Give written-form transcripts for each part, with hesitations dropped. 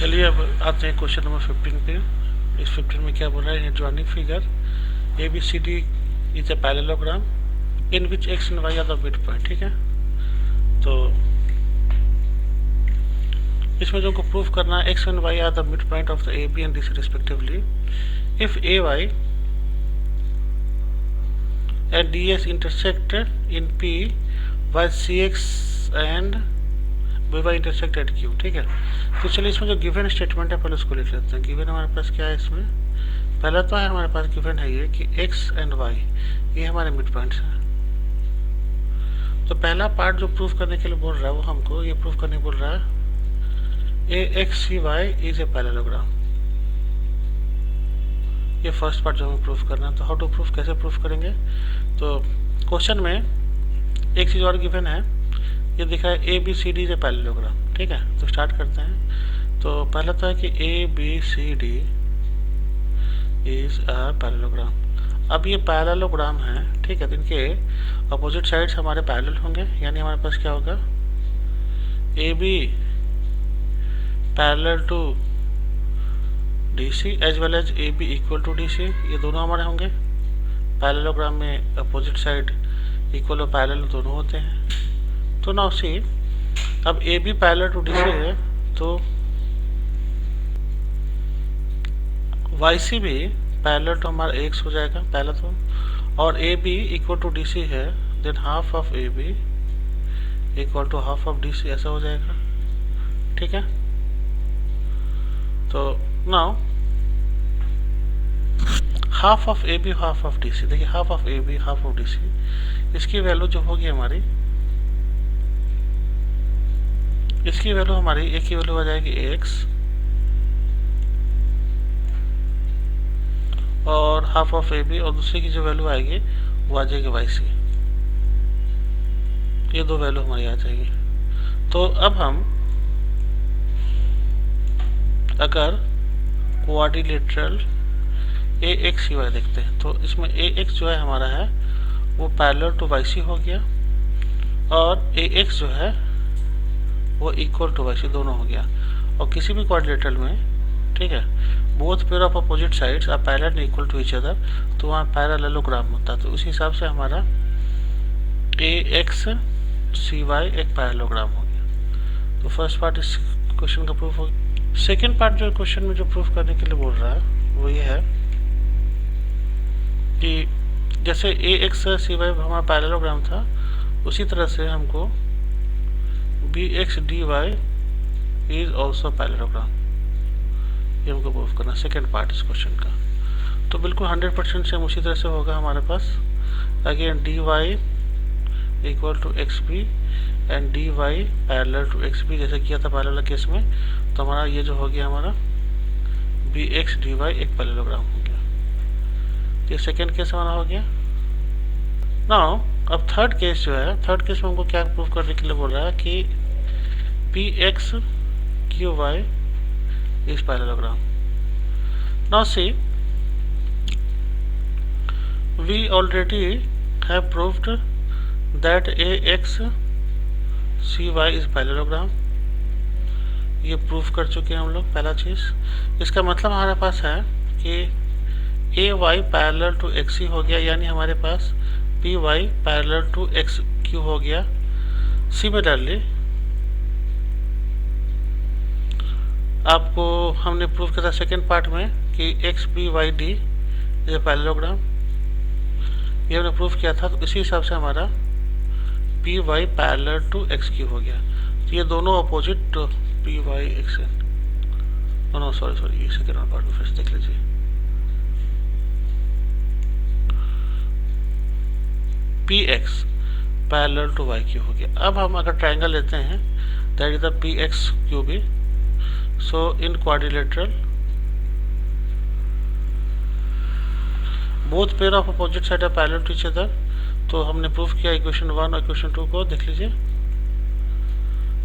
चलिए अब आते हैं क्वेश्चन नंबर 15 पे। इस 15 में क्या बोल रहा है, drawing figure A B C D is a parallelogram in which X and Y are the mid point. ठीक है, तो इसमें जो हमको प्रूफ करना है X and Y are the mid point of the A B and D C respectively if A Y and D S intersect in P Y C X and V Y intersect at Q. ठीक है, तो चलिए इसमें जो given statement है पहले उसको लिख लेते हैं। गिवन हमारे पास क्या है, इसमें पहला तो है हमारे पास गिवन है ये कि x एंड y ये हमारे मिड पॉइंट्स हैं। तो पहला पार्ट जो प्रूफ करने के लिए बोल रहा है वो हमको ये प्रूफ करने बोल रहा है A X C Y is a parallelogram. ये फर्स्ट पार्ट जो हमें प्रूफ करना है। तो हाउ टू प्रूफ, कैसे प्रूफ करेंगे, तो क्वेश्चन में एक चीज़ और गिवन है, ये दिखा है A B C D is a parallelogram. ठीक है, तो स्टार्ट करते हैं। तो पहला तो है कि A B C D is a parallelogram. अब ये पैरेललोग्राम है, ठीक है, तो इनके अपोजिट साइड्स हमारे पैरेलल होंगे, यानी हमारे पास क्या होगा, A B parallel to D C as well as A B equal to D C, ये दोनों हमारे होंगे। पैरेललोग्राम में अपोजिट साइड इक्वल और पैरेलल दोनों होते हैं। तो नाउ सी, अब A B parallel to D C है तो वाई सी भी पैरेलल टू हमारा एक्स हो जाएगा पहला तो, और A B equal to D C है, then half of A B equal to half of D C, ऐसा हो जाएगा। ठीक है, तो now half of A B half of D C, देखिए half of A B half of D C, इसकी value जो होगी हमारी, इसकी वैल्यू हमारी एक की वैल्यू आ जाएगी एक्स और हाफ ऑफ ए बी, और दूसरी की जो वैल्यू आएगी वो आ जाएगी वाई सी। ये दो वैल्यू हमारी आ जाएगी। तो अब हम अगर quadrilateral A X C Y देखते हैं, तो इसमें ए एक्स जो है हमारा है वो पैरेलल टू वाई सी हो गया, और ए एक्स जो है वो इक्वल टू वाई सी दोनों हो गया। और किसी भी क्वाड्रिलेटरल में, ठीक है, both pair of opposite sides are parallel and equal to each other, तो वहाँ पैरेललोग्राम होता है। तो उस हिसाब से हमारा ए एक्स सी वाई एक पैरेललोग्राम हो गया। तो फर्स्ट पार्ट इस क्वेश्चन का प्रूफ हो गया। सेकेंड पार्ट जो क्वेश्चन में जो प्रूफ करने के लिए बोल रहा है वो ये है कि जैसे ए एक्स सी वाई हमारा पैरेललोग्राम था, उसी तरह से हमको B X D Y is also parallelogram, ये हमको प्रूफ करना। सेकेंड पार्ट इस क्वेश्चन का तो बिल्कुल 100% सेम उसी तरह से होगा हमारे पास। Again D Y equal to X B and D Y parallel to X B, जैसे किया था पैरेलल केस में। तो हमारा ये जो हो गया हमारा बी एक्स डी वाई एक पैरेललोग्राम हो गया। ये सेकेंड केस हमारा हो गया। नाउ अब थर्ड केस जो है, थर्ड केस में हमको क्या प्रूफ करने के लिए बोल रहा है कि P X Q Y is parallelogram. Now see, we already have proved that ax cy is parallelogram। ये प्रूफ कर चुके हैं हम लोग पहला चीज। इसका मतलब हमारे पास है कि A Y parallel to X हो गया, यानी हमारे पास P Y parallel to X Q हो गया। सिमिलरली आपको हमने प्रूफ किया था सेकेंड पार्ट में कि X B Y D is a parallelogram, ये हमने प्रूफ किया था। तो इसी हिसाब से हमारा P Y parallel to X Q हो गया। तो ये दोनों opposite P Y X, no sorry ये सेकेंड पार्ट में फिर से देख लीजिए। P X parallel to Y Q हो गया। अब हम अगर ट्राइंगल लेते हैं that is the P X Q B, so in quadrilateral both pair of opposite side are parallel to each other. तो हमने प्रूफ किया इक्वेशन 1 और इक्वेशन 2 को, देख लीजिए।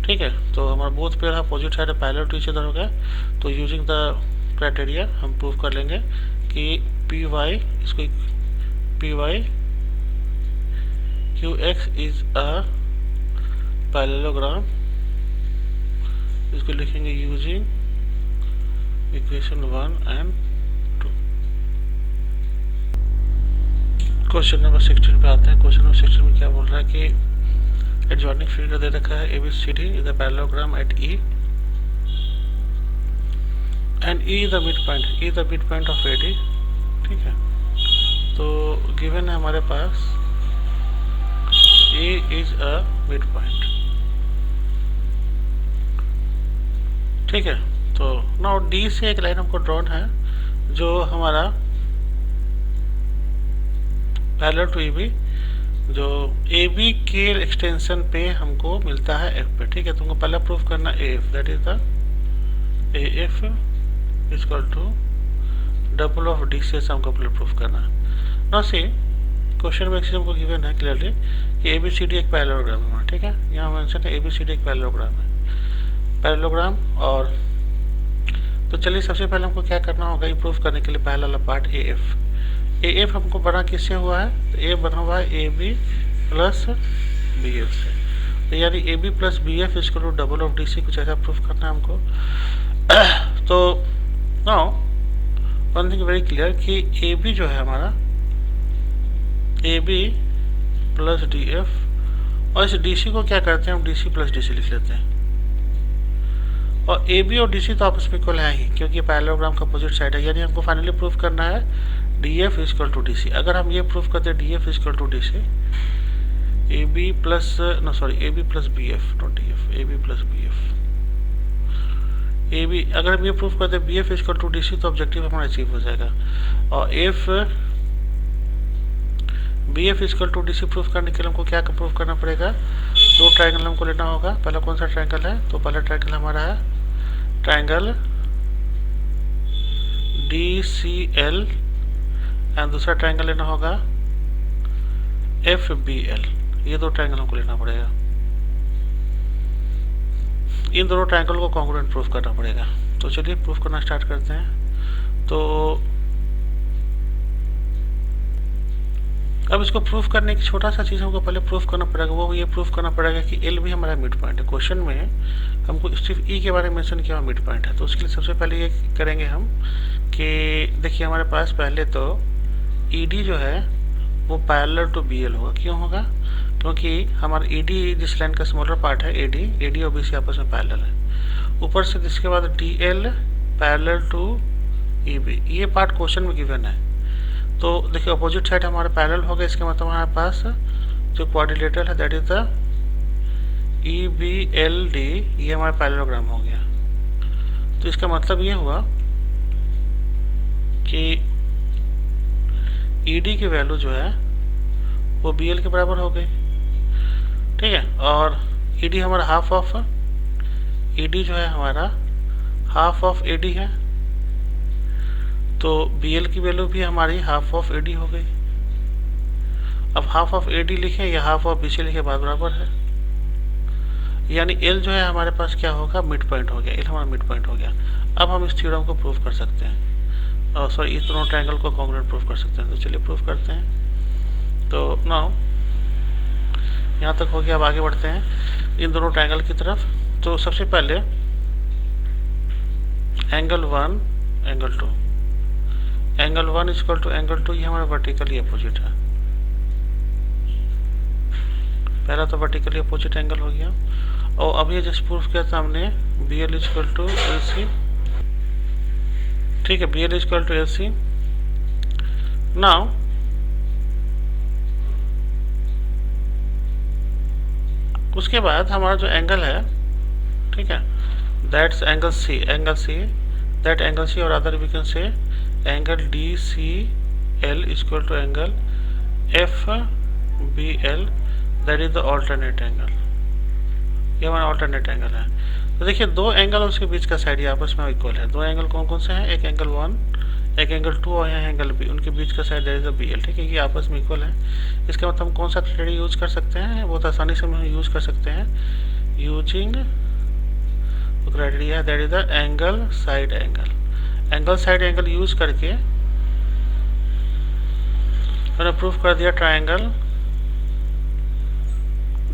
ठीक है, तो हमारा both pair of opposite side are parallel to each other हो गया। तो यूजिंग द क्राइटेरिया हम प्रूफ कर लेंगे कि पी वाई, इसको P Y Q X is a parallelogram, इसको लिखेंगे using equation 1 and 2। Question number 16 पे आते हैं। क्वेश्चन नंबर 16 में क्या बोल रहा है कि एडजॉइनिंग फिगर दे रखा है ABCD is the parallelogram at E and E the mid point of AD। ठीक है, तो गिवन है हमारे पास A is a mid point. ठीक है, तो नाउ D से एक लाइन हमको ड्रॉन है जो हमारा पैरेलल टू AB, जो AB के एक्सटेंशन पे हमको मिलता है F पे। ठीक है, तुमको पहला प्रूफ करना AF, that is the AF is equal to double of DC से हमको प्रूफ करना है। नाउ सी क्वेश्चन में हमको गिवन है क्लियरली कि ABCD एक पैरेललोग्राम है। ठीक है, यहाँ मेंशन है ABCD एक पैरेललोग्राम है, पैरेललोग्राम। और तो चलिए सबसे पहले हमको क्या करना होगा ये प्रूफ करने के लिए, पहला वाला पार्ट AF हमको बना किससे हुआ है, तो A बना हुआ है AB प्लस BF से। तो यानी AB प्लस BF इसको डबल ऑफ DC, कुछ ऐसा प्रूफ करना है हमको। तो now one thing very clear कि AB जो है हमारा AB प्लस DF, और इस DC को क्या करते हैं हम DC प्लस DC लिख लेते हैं। और AB और DC तो आपस में इक्वल है ही, क्योंकि पैरेललोग्राम का अपोजिट साइड है। यानी हमको फाइनली प्रूफ करना है DF is equal to DC। अगर हम ये प्रूफ करते हैं DF is equal to DC, AB plus AB plus BF, not DF, AB plus BF, AB अगर हम ये प्रूफ करते हैं BF is equal to DC, तो ऑब्जेक्टिव हमारा अचीव हो जाएगा। और BF is equal to DC proof करने के लिए हमको क्या प्रूफ करना पड़ेगा, दो ट्राइंगल हमको लेना होगा। पहला कौन सा ट्राइंगल है, तो पहला ट्राइंगल हमारा है ट्राइंगल DCL एंड दूसरा ट्राइंगल लेना होगा FBL। ये दो ट्राइंगल हमको लेना पड़ेगा, इन दोनों ट्राइंगल को कॉन्ग्रुएंट प्रूफ करना पड़ेगा। तो चलिए प्रूफ करना स्टार्ट करते हैं। तो अब इसको प्रूफ करने की छोटा सा चीज़ हमको पहले प्रूफ करना पड़ेगा, वो ये प्रूफ करना पड़ेगा कि L भी हमारा मिड पॉइंट है। क्वेश्चन में हमको सिर्फ E के बारे में मेंशन किया मिड पॉइंट है, तो उसके लिए सबसे पहले ये करेंगे हम कि देखिए हमारे पास पहले तो ED जो है वो पैरेलल टू BL होगा। क्यों होगा, क्योंकि हमारा ED जिस लाइन का स्मॉलर पार्ट है AD और BC आपस में पैरेलल है। ऊपर से इसके बाद DL पैरेलल टू EB, ये पार्ट क्वेश्चन में गिवन है। तो देखिए अपोजिट साइड हमारे पैरेलल हो गया, इसके मतलब हमारे पास जो क्वाड्रिलेटरल है दैट इज द EBLD, ये हमारा पैरेललोग्राम हो गया। तो इसका मतलब ये हुआ कि ED की वैल्यू जो है वो BL के बराबर हो गई। ठीक है, और ED हमारा हाफ ऑफ ED जो है हमारा हाफ ऑफ AD है, तो BL की वैल्यू भी हमारी हाफ ऑफ AD हो गई। अब हाफ ऑफ AD लिखें या हाफ ऑफ BC लिखें बात बराबर है। यानी L जो है हमारे पास क्या होगा, मिड पॉइंट हो गया। L हमारा मिड पॉइंट हो गया। अब हम इस थ्योरम को प्रूफ कर सकते हैं, और सॉरी इस दोनों ट्रायंगल को कॉन्ग्रुएंट प्रूफ कर सकते हैं। तो चलिए प्रूफ करते हैं। तो नाउ यहाँ तक हो गया, अब आगे बढ़ते हैं इन दोनों ट्रायंगल की तरफ। तो सबसे पहले angle 1 angle 2, angle 1 is equal to angle 2, ये हमारा वर्टिकली अपोजिट है। पहला तो वर्टिकली अपोजिट एंगल हो गया। और अब ये जस्ट प्रूफ किया था हमने BL is equal to LC। ठीक है, BL is equal to LC। Now उसके बाद हमारा जो एंगल है, ठीक है, that's angle C, that angle C, और other we can say angle DCL is equal to angle FBL, that is the alternate angle. ये हमारा ऑल्टरनेट एंगल है। तो देखिए दो एंगल और उसके बीच का साइड ये आपस में इक्वल है। दो एंगल कौन कौन से हैं, एक एंगल 1 एक एंगल 2 और यहाँ एंगल B, उनके बीच का side that is the BL। ठीक है, ये आपस में इक्वल है। इसका मतलब हम कौन सा क्राइटेरिया यूज कर सकते हैं, बहुत आसानी से हम यूज कर सकते हैं using criteria that is the angle side angle. Angle side angle use करके मैंने प्रूफ कर दिया triangle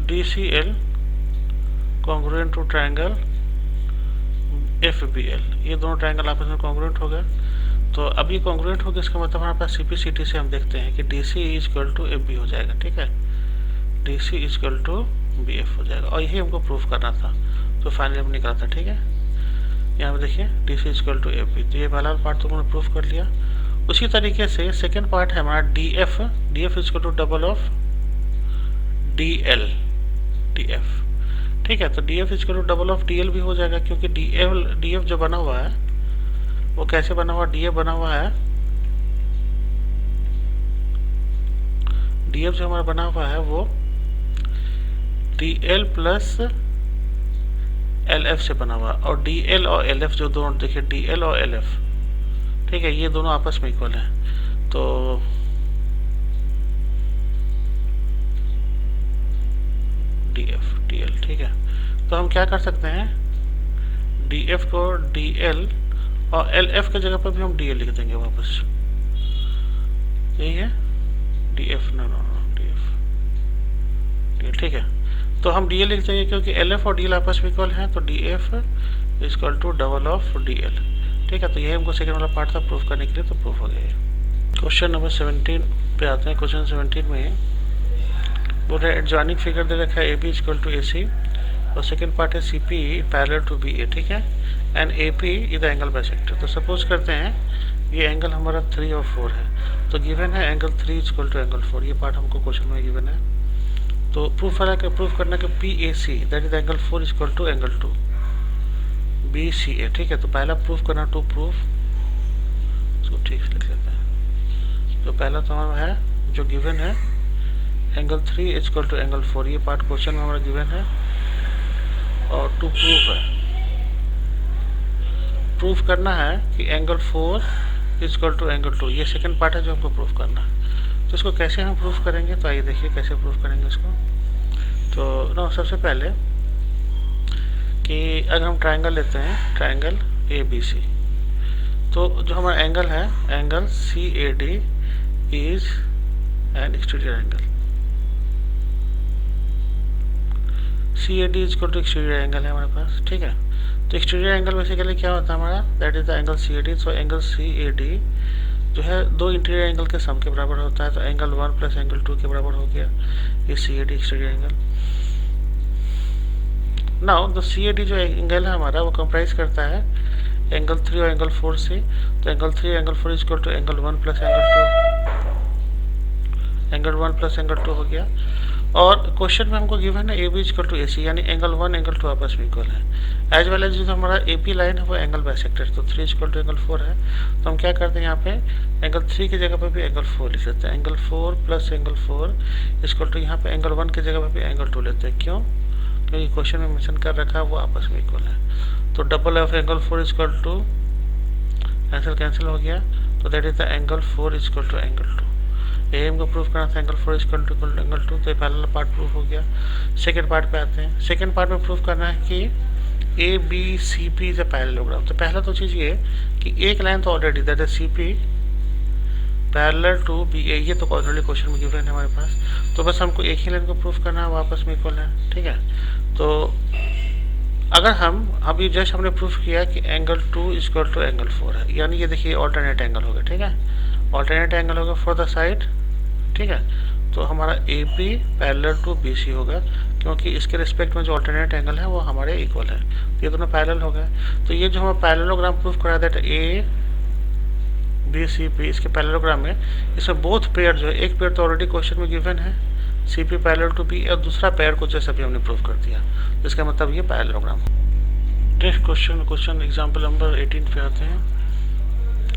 DCL congruent to triangle F B L, ये दोनों ट्रायंगल आपस में कॉन्ग्रुएंट हो गए। तो अब ये कॉन्ग्रुएंट हो गया, इसका मतलब हमारे पास CP/CT से हम देखते हैं कि DC is equal to FB हो जाएगा। ठीक है, DC is equal to BF हो जाएगा, और यही हमको प्रूफ करना था, तो फाइनली हम निकला था। ठीक है, यहाँ पे देखिए DC is equal to FB, तो ये पहला पार्ट तो हमने प्रूफ कर लिया। उसी तरीके से सेकेंड पार्ट है हमारा DF is equal to double of DL DF। ठीक है, तो DF is equal to double of DL भी हो जाएगा, क्योंकि DF जो बना हुआ है वो कैसे बना हुआ, DF बना हुआ है, DF जो हमारा बना हुआ है वो DL प्लस LF से बना हुआ, और DL और LF जो दोनों देखिए, DL और LF, ठीक है, ये दोनों आपस में इक्वल हैं। तो DF DL, ठीक है, तो हम क्या कर सकते हैं, DF को DL और LF के जगह पर भी हम DL लिख देंगे वापस, यही है DF, नो DF, ठीक है। तो हम DL लिख देंगे क्योंकि LF और DL आपस में इक्वल हैं, तो DF is equal to double of DL। ठीक है, तो यही हमको सेकेंड वाला पार्ट था प्रूफ करने के लिए, तो प्रूफ हो गया ये। क्वेश्चन नंबर 17 पे आते हैं। क्वेश्चन 17 में बोल रहे एडजॉइनिंग फिगर दे रखा है AB is equal to AC, और सेकेंड पार्ट है CP पैरेलल टू BA। ठीक है, and AP is the angle bisector. तो सपोज करते हैं ये एंगल हमारा 3 और 4 है, तो गिवन है angle 3 is equal to angle 4, ये पार्ट हमको क्वेश्चन में गिवन है। तो प्रूफ करना कि PAC that is angle 4 is equal to angle 2 BCA। ठीक है, तो पहला प्रूफ करना, टू प्रूफ, इसको ठीक से लिख लेते हैं। तो पहला तो हमारा है जो गिवन है angle 3 is equal to angle 4, ये पार्ट क्वेश्चन में हमारा गिवन है, और टू प्रूफ है, प्रूफ करना है कि angle 4 is equal to angle 2, ये सेकंड पार्ट है जो हमको प्रूफ करना है। तो इसको कैसे हम प्रूफ करेंगे, तो आइए देखिए कैसे प्रूफ करेंगे इसको। तो ना सबसे पहले कि अगर हम ट्रायंगल लेते हैं, ट्रायंगल ABC, तो जो हमारा एंगल है angle CAD is an exterior angle, CAD is equal to exterior angle है हमारे पास। ठीक है, तो एक्सटीरियर एंगल बेसिकली क्या होता है हमारा, that is the angle CAD। So angle CAD जो है दो इंटीरियर एंगल के सम के बराबर होता है, तो एंगल 1 प्लस एंगल 2 के बराबर हो गया ये CAD exterior angle. Now the CAD जो एंगल है हमारा वो कंप्राइज करता है एंगल 3 और एंगल 4 से, तो angle 3 angle 4 is equal to angle 1 plus angle 2 हो गया। और क्वेश्चन में हमको गिवन है AB is equal to AC, यानी एंगल 1 एंगल 2 आपस में इक्वल है, एज वेल एज जो हमारा AP लाइन है वो एंगल बाइसेक्टर, तो 3 इज इक्वल टू एंगल 4 है। तो हम क्या करते हैं यहाँ पे एंगल 3 की जगह पे भी एंगल 4 लिख लेते हैं, angle 4 plus angle 4 is equal to यहाँ पे एंगल 1 की जगह पे भी एंगल 2 लेते हैं। क्यों, क्योंकि क्वेश्चन में मेंशन कर रखा है वो आपस में इक्वल है। तो double of angle 4 is equal to cancel हो गया, तो that is the angle 4 is equal to angle 2। यही हमको प्रूफ करना था, angle 4 is equal to angle 2, तो पहला पार्ट प्रूफ हो गया। सेकेंड पार्ट पे आते हैं। सेकेंड पार्ट में प्रूफ करना है कि ABCP इज अ पैरेललोग्राम। तो पहला तो चीज़ ये कि एक लाइन तो already that is CP parallel to BA, ये तो ऑलरेडी क्वेश्चन में गिवन है हमारे पास, तो बस हमको एक ही लाइन को प्रूफ करना है, वापस में इक्वल है। ठीक है, तो अगर हम अभी जस्ट हमने प्रूफ किया कि angle 2 is equal to angle 4 है, यानी ये देखिए ऑल्टरनेट एंगल हो गया। ठीक है, ऑल्टरनेट एंगल होगा फॉर द साइड। ठीक है, तो हमारा AB पैरेलल टू BC होगा, क्योंकि इसके रिस्पेक्ट में जो ऑल्टरनेट एंगल है वो हमारे इक्वल है, तो ये दोनों पैरेलल हो गए। तो ये जो हमारा पैरेललोग्राम प्रूफ करा दैट ABCP, इसके पैरेललोग्राम में इसमें बोथ पेयर जो है, एक पेयर तो ऑलरेडी क्वेश्चन में गिवन है CP पैरेलल टू B, और दूसरा पेयर को जैसे भी हमने प्रूफ कर दिया, जिसका मतलब ये parallelogram. Next question example number 18 पे आते हैं।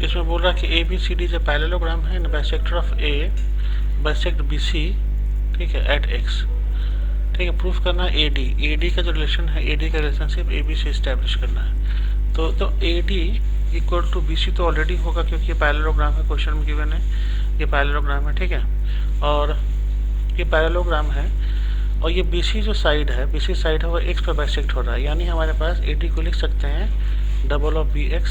इसमें बोल रहा है कि ABCD जो पैरेललोग्राम है, bisector of A bisect BC, ठीक है, एट X। ठीक है, प्रूफ करना है AD का जो रिलेशन है, AD का रिलेशनशिप AB से इस्टेब्लिश करना है। तो AD इक्वल टू BC तो ऑलरेडी होगा, क्योंकि ये पैरेललोग्राम है, क्वेश्चन में गिवन है, ये पैरेललोग्राम है। ठीक है, और ये पैरेललोग्राम है, और ये BC जो साइड है, BC साइड है वो X पर बाइसेक्ट हो रहा है, यानी हमारे पास AD को लिख सकते हैं डबल ऑफ BX।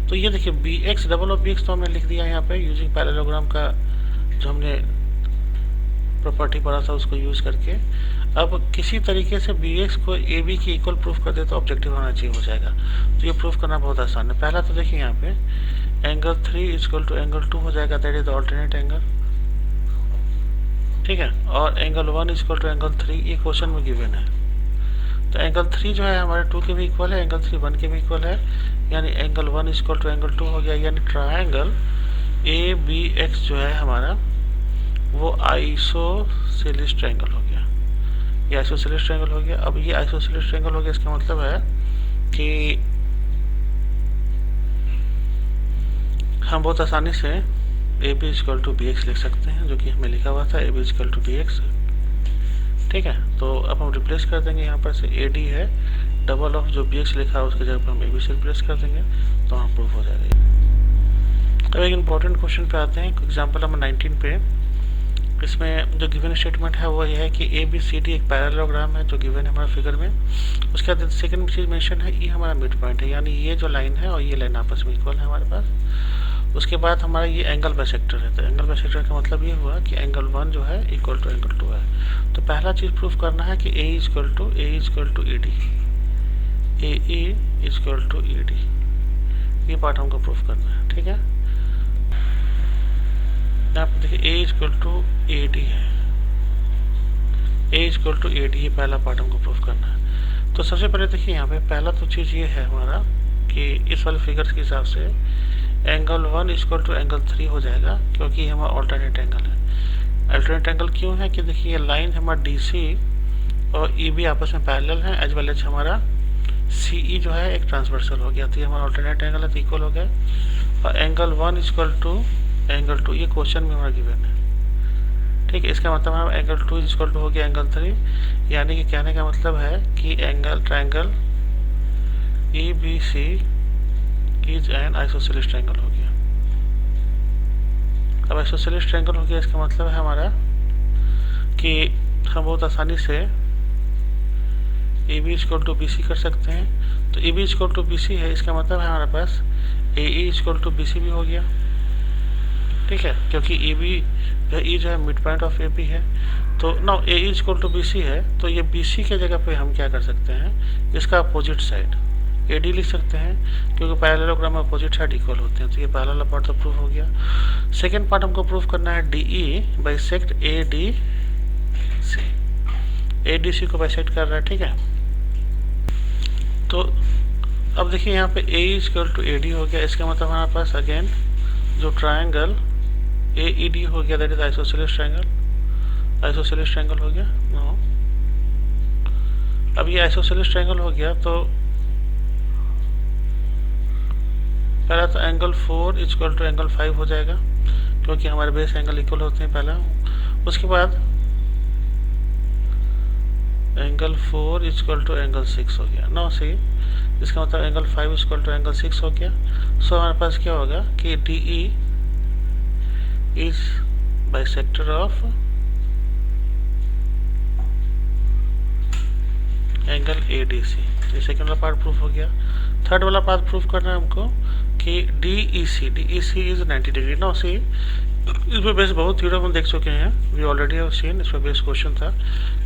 तो ये देखिए BX डबल ऑफ BX तो हमने लिख दिया यहाँ पे यूजिंग पैरेललोग्राम का जो हमने प्रॉपर्टी पढ़ा था उसको यूज़ करके। अब किसी तरीके से बी एक्स को ए बी की इक्वल प्रूफ कर दे तो ऑब्जेक्टिव होना चाहिए, हो जाएगा। तो ये प्रूफ करना बहुत आसान है। पहला तो देखिए यहाँ पे एंगल 3 इक्वल टू एंगल 2 हो जाएगा, that is the alternate angle, ठीक है। और एंगल 1 इक्वल टू एंगल 3 ये क्वेश्चन में गिवन है। तो एंगल 3 जो है हमारे 2 के भी इक्वल है, एंगल 3 1 के भी इक्वल है, यानी एंगल 1 इक्वल टू एंगल 2 हो गया। यानी ट्रायंगल ए बी एक्स जो है हमारा वो आइसोसेलेस ट्रायंगल हो गया, ये आइसोसेलेस ट्रायंगल हो गया। अब ये आइसोसेलेस ट्रायंगल हो गया, इसका मतलब है कि हम बहुत आसानी से A B equal to B X लिख सकते हैं, जो कि हमें लिखा हुआ था A B equal to B X, ठीक है। तो अब हम रिप्लेस कर देंगे, यहाँ पर से ए डी है, डबल ऑफ जो बी एक्स लिखा है उसकी जगह पर हम ए बी से रिप्लेस कर देंगे, तो हम प्रूफ हो जाएगा। अब एक इम्पॉर्टेंट क्वेश्चन पे आते हैं, एग्जाम्पल नंबर 19 पे। इसमें जो गिवन स्टेटमेंट है वो ये है कि ए बी सी डी एक पैरेललोग्राम है जो गिवन है हमारा फिगर में। उसके बाद सेकंड चीज मेंशन है, ये हमारा मिड पॉइंट है, यानी ये जो लाइन है और ये लाइन आपस में इक्वल है हमारे पास। उसके बाद हमारा ये एंगल बाइसेक्टर है, तो एंगल बाइसेक्टर का मतलब ये हुआ कि एंगल 1 जो है इक्वल टू एंगल 2 है। तो पहला चीज प्रूफ करना है कि A equal to A D, A equal to A D, ये पार्ट हमको प्रूफ करना है, ठीक है। यहाँ पर देखिए A equal to A D है, A equal to A D, ये पहला पार्ट हमको प्रूफ करना है। तो सबसे पहले देखिए यहाँ पे पहला तो चीज़ ये है हमारा कि इस वाले फिगर्स के हिसाब से एंगल 1 इक्वल टू एंगल 3 हो जाएगा, क्योंकि ये हमारा ऑल्टरनेट एंगल है। अल्टरनेट एंगल क्यों है कि देखिए ये लाइन हमारा डी सी और ई बी आपस में पैरेलल है, एज वेल एज हमारा सी ई जो है एक ट्रांसवर्सल हो गया, तो ये हमारा ऑल्टरनेट एंगल है, तो इक्वल हो गया। और एंगल 1 इक्वल टू एंगल 2 ये क्वेश्चन में हमारा गिवन है, ठीक है। इसका मतलब हमारा एंगल 2 इक्वल टू हो गया एंगल 3, यानी कि कहने का मतलब है कि angle triangle A B C is an isosceles triangle हो गया। अब आइसोसेलेस ट्रायंगल हो गया, इसका मतलब है हमारा कि हम बहुत आसानी से A B equal to B C कर सकते हैं। तो A B equal to B C है, इसका मतलब है हमारे पास A equal to B C भी हो गया, ठीक है, क्योंकि ए बी ई जो है mid point of A B है। तो now A equal to B C है, तो ये बी सी के जगह पे हम क्या कर सकते हैं, इसका अपोजिट साइड ए डी लिख सकते हैं, क्योंकि पैरेललोग्राम में अपोजिट साइड इक्वल होते हैं। तो ये पहला वाला पार्ट तो प्रूफ हो गया। सेकेंड पार्ट हमको प्रूफ करना है D E bisect A D C, A D C को बाइसेक्ट कर रहा है, ठीक है। तो अब देखिए यहाँ पे ए इक्वल टू ए डी हो गया, इसका मतलब हमारे पास अगेन जो ट्रायंगल ए ई डी हो गया, that is isosceles triangle, isosceles triangle हो गया। नो, अब ये आइसोसेलेस ट्रायंगल हो गया, तो पहला तो एंगल 4 इक्वल टू एंगल 5 हो जाएगा, क्योंकि हमारे बेस एंगल इक्वल होते हैं पहला। उसके बाद एंगल 4 इक्वल टू एंगल 6 हो गया। नो सी, इसका मतलब एंगल 5 इक्वल टू एंगल 6 हो गया। सो हमारे पास क्या होगा कि D E is bisector of angle A D C. तो सेकेंड वाला पार्ट प्रूफ हो गया। थर्ड वाला पार्ट प्रूफ करना है हमको कि D E C is 90 degree. No C, इसमें बेस बहुत थ्योरम हम देख चुके हैं, वी ऑलरेडी हैव सीन। इसमें बेस क्वेश्चन था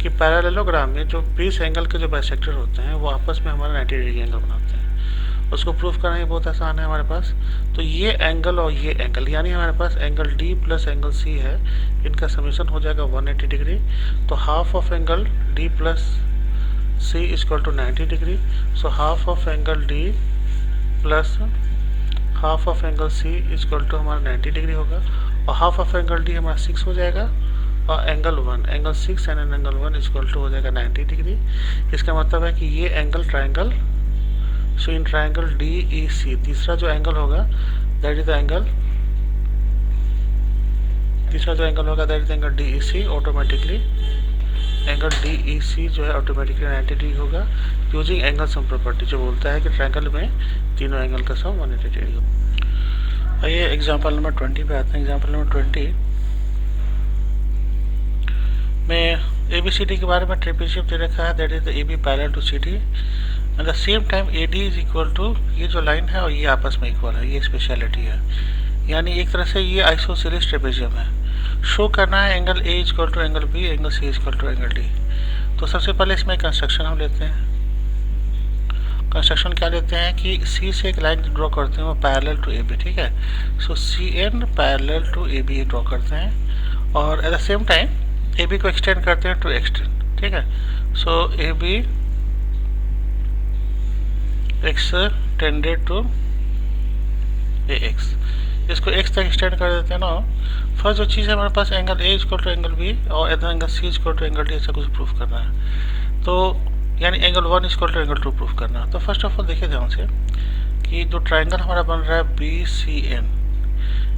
कि पैरेललोग्राम में जो बेस एंगल के जो बाइसेक्टर होते हैं वो आपस में हमारा 90 डिग्री एंगल बनाते हैं। उसको प्रूफ करना ये बहुत आसान है हमारे पास। तो ये एंगल और ये एंगल, यानी हमारे पास angle D plus angle C है, इनका समीशन हो जाएगा 180 डिग्री। तो half of angle D plus C equal to 90 degree. So half of angle D plus half of angle C equal to हमारा 90 डिग्री होगा, और हाफ ऑफ एंगल डी हमारा 6 हो जाएगा, और angle 6 and angle 1 equal to हो जाएगा 90 degree. इसका मतलब है कि ये angle triangle, so in triangle D E C तीसरा जो एंगल होगा दैट इज द एंगल, तीसरा जो एंगल होगा that is angle D E C. Automatically angle D E C जो है ऑटोमेटिकली 90 डिग्री होगा, यूजिंग एंगल सम प्रॉपर्टी, जो बोलता है कि ट्रायंगल में तीनों एंगल का सम 180 डिग्री होगा। आइए एग्जाम्पल नंबर 20 पे आते हैं। एग्जाम्पल नंबर 20 में ए बी सी डी के बारे में ट्रेपेजियम दे रखा है, that is the A B parallel to C D at the same time A D is equal to, ये जो लाइन है और ये आपस में इक्वल है, ये स्पेशलिटी है। यानी एक तरह से ये आइसोसेलेस ट्रेपेजियम है। शो करना है angle A equal to angle B, angle C equal to angle D. तो सबसे पहले इसमें कंस्ट्रक्शन हम लेते हैं। कंस्ट्रक्शन क्या लेते हैं कि सी से एक लाइन ड्रॉ करते हैं वो पैरेलल टू ए बी, ठीक है। So C N parallel to A B draw करते हैं और at the same time A B को एक्सटेंड करते हैं टू एक्सटेंड, ठीक है। So A B extended to A X, इसको एक्स तक एक्सटेंड कर देते हैं ना। फर्स्ट जो चीज़ है हमारे पास angle A equal to angle B और other angle C equal to angle D, ऐसा कुछ प्रूफ करना है। तो यानी angle 1 equal to angle 2 proof करना है। तो फर्स्ट ऑफ ऑल देखिए ध्यान से कि जो ट्राइंगल हमारा बन रहा है बी सी एन,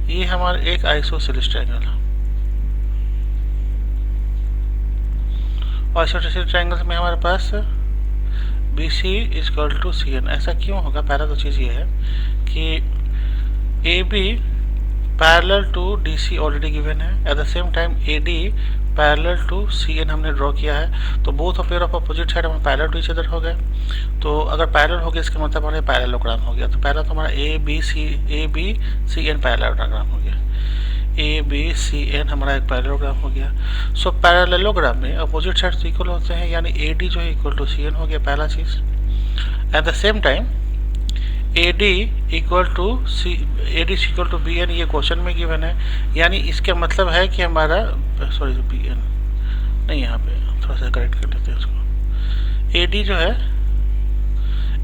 ये हमारा एक आइसोसेलेस ट्राइंगल है। और आइसोसेलेस ट्राइंगल में हमारे पास B C equal to C N. ऐसा क्यों होगा? पहला तो चीज़ ये है कि A B parallel to D C already given है, at the same time A D parallel to C N हमने ड्रॉ किया है। तो both of pair of opposite side हमारे पैरेलल टू ईच अदर हो गए। तो अगर पैरेलल हो गया इसका मतलब हमारे पैरेललोग्राम हो गया। तो पहला तो हमारा A B C an parallelogram हो गया। ए बी सी एन हमारा एक पैरेललोग्राम हो गया। सो पैरेललोग्राम में अपोजिट साइड इक्वल होते हैं, यानी ए डी जो है इक्वल टू सी एन हो गया पहला चीज़। At the same time A D equal to B N, ये क्वेश्चन में गिवन है, यानी इसका मतलब है कि हमारा सॉरी बी एन नहीं, यहाँ पे थोड़ा सा करेक्ट कर लेते हैं इसको। ए डी जो है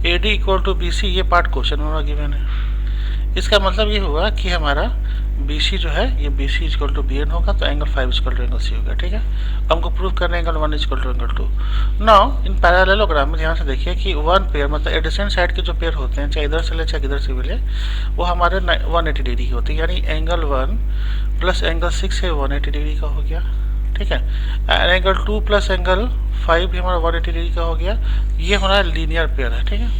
A D equal to B C, ये पार्ट क्वेश्चन में गिवन है। इसका मतलब ये हुआ कि हमारा बी सी जो है ये B C equal to B N होगा, तो angle 5 equal to angle C होगा, ठीक है। हमको प्रूव करना है angle 1 equal to angle 2। Now in parallelogram में ध्यान से देखिए कि वन पेयर मतलब एडिसेंट साइड के जो पेयर होते हैं, चाहे इधर से ले चाहे इधर से भी ले, वो हमारे 180 डिग्री की होती है। यानी एंगल 1 प्लस एंगल 6 है 180 डिग्री का हो गया, ठीक है। एंगल 2 प्लस एंगल 5 भी हमारा 180 डिग्री का हो गया। ये हमारा लीनियर पेयर है, ठीक है।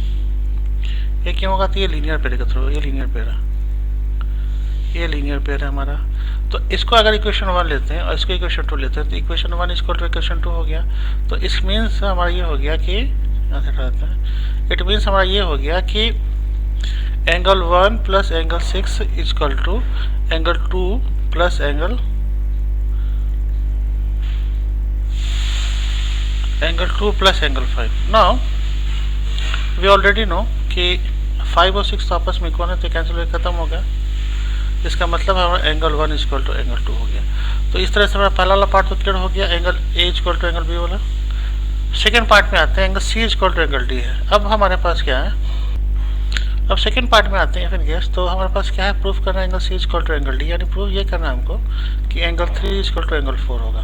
ये क्यों होगा? तो ये लीनियर पेयर के थ्रू, ये लीनियर पेयर है, ये लीनियर पेयर है हमारा। तो इसको अगर इक्वेशन 1 लेते हैं और इसको इक्वेशन 2 लेते हैं तो इक्वेशन 1 इक्वल टू इक्वेशन 2 हो गया। तो इस मीन्स हमारा ये हो गया कि इट मीन्स हमारा ये हो गया कि angle 1 plus angle 6 equal to angle 2 plus angle 2 plus angle 5। Now we already know कि 5 और 6 आपस में इक्वल है, तो कैंसिल होकर खत्म हो गया। इसका मतलब हमारा एंगल 1 इक्वल टू एंगल 2 हो गया। तो इस तरह से हमारा पहला वाला पार्ट तो क्लियर हो गया, angle A equal to angle B वाला। सेकेंड पार्ट में आते हैं, angle C equal to angle D है। अब हमारे पास क्या है? अब सेकेंड पार्ट में आते हैं फिर गेस। तो हमारे पास क्या है? प्रूफ करना है angle C equal to angle D, यानी प्रूफ ये करना है हमको कि एंगल 3 इक्वल टू एंगल 4 होगा।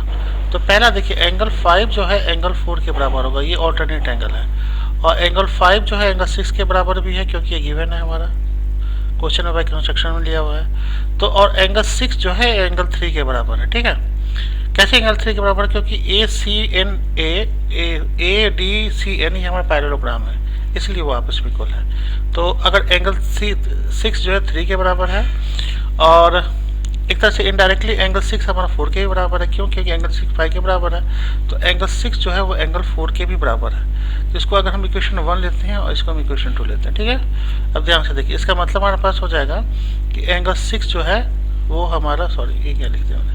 तो पहला देखिए एंगल 5 जो है एंगल 4 के बराबर होगा, ये ऑल्टरनेट एंगल है। और एंगल 5 जो है एंगल 6 के बराबर भी है, क्योंकि ये गिवन है हमारा क्वेश्चन में बाय कंस्ट्रक्शन में लिया हुआ है। तो और एंगल 6 जो है एंगल 3 के बराबर है, ठीक है। कैसे एंगल 3 के बराबर? क्योंकि ए डी सी एन ही हमारा पैरेललोग्राम है, इसलिए वो आपस में इक्वल है। तो अगर एंगल 6 जो है 3 के बराबर है, और एक तरह से इनडायरेक्टली एंगल 6 हमारा 4 के भी बराबर है। क्यों? क्योंकि एंगल 6 5 के बराबर है, तो एंगल 6 जो है वो एंगल 4 के भी बराबर है। तो इसको अगर हम इक्वेशन 1 लेते हैं और इसको हम इक्वेशन 2 लेते हैं, ठीक है। अब ध्यान से देखिए, इसका मतलब हमारे पास हो जाएगा कि एंगल 6 जो है वो हमारा, सॉरी ये क्या लिख दिया मैंने,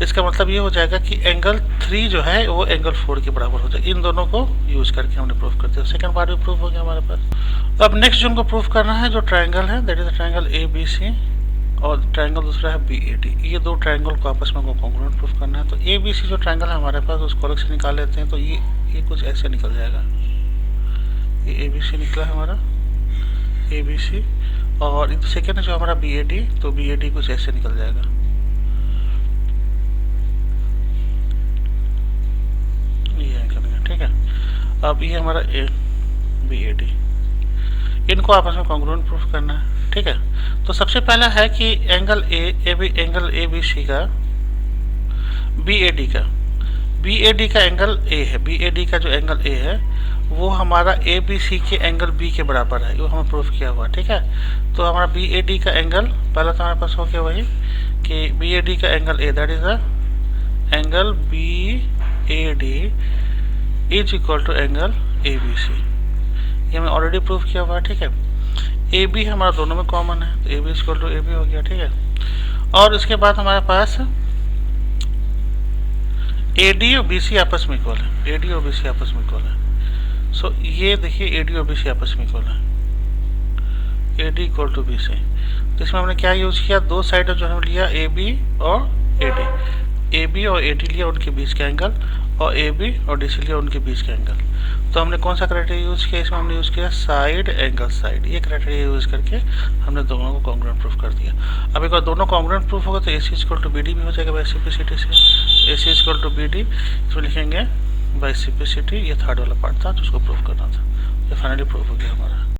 इसका मतलब ये हो जाएगा कि एंगल 3 जो है वो एंगल 4 के बराबर हो जाएगा। इन दोनों को यूज करके हमने प्रूफ करते हैं। सेकंड पार्ट भी प्रूफ हो गया हमारे पास। अब नेक्स्ट जो हमको प्रूफ करना है, जो ट्राइंगल है that is triangle A B C और ट्राइंगल दूसरा है बी ए डी। ये दो ट्राइंगल को आपस में कॉन्ग्रुएंट प्रूफ करना है। तो ए बी सी जो ट्राइंगल है हमारे पास, उसको अलग से निकाल लेते हैं। तो ये कुछ ऐसे निकल जाएगा, ये ए बी सी निकला है हमारा ए बी सी। और सेकेंड है जो हमारा बी ए डी, तो बी ए डी कुछ ऐसे निकल जाएगा, ये निकल, ठीक है। अब ये हमारा ए बी ए डी, इनको आपस में कॉन्ग्रुएंट प्रूफ करना है, ठीक है। तो सबसे पहला है कि एंगल ए बी सी का बी ए डी का एंगल ए है। बी ए डी का जो एंगल ए है वो हमारा ए बी सी के एंगल बी के बराबर है, वो हमें प्रूफ किया हुआ, ठीक है। तो हमारा बी ए डी का एंगल पहला तो हमारे पास हो गया वही कि बी ए डी का angle A, that is the angle B A D is equal to angle A B C. ये हमने ऑलरेडी प्रूफ किया हुआ है, ठीक है। ए बी हमारा दोनों में कॉमन है, तो A B equal to A B हो गया, ठीक है। और इसके बाद हमारे पास AD और BC आपस में इक्वल है, AD और BC आपस में इक्वल है। सो ये देखिए AD और BC आपस में इक्वल है, AD इक्वल टू BC। तो इसमें हमने क्या यूज किया, दो साइड जो हमने लिया AB और AD, AB और AD लिया उनके बीच का एंगल, और AB और DC लिया उनके बीच का एंगल। तो हमने कौन सा क्राइटेरिया यूज किया, इसमें हमने यूज किया साइड एंगल साइड, ये क्राइटेरिया यूज करके हमने दोनों को कॉन्ग्रुएंट प्रूफ कर दिया। अब एक बार दोनों कॉन्ग्रुएंट प्रूफ होगा तो AC इक्वल टू BD भी हो जाएगा बाई सिम्प्लिसिटी से, AC इक्वल टू BD इसमें लिखेंगे बाई सिम्प्लिसिटी। ये थर्ड वाला पार्ट था तो उसको प्रूफ करना था, ये फाइनली प्रूफ हो गया हमारा।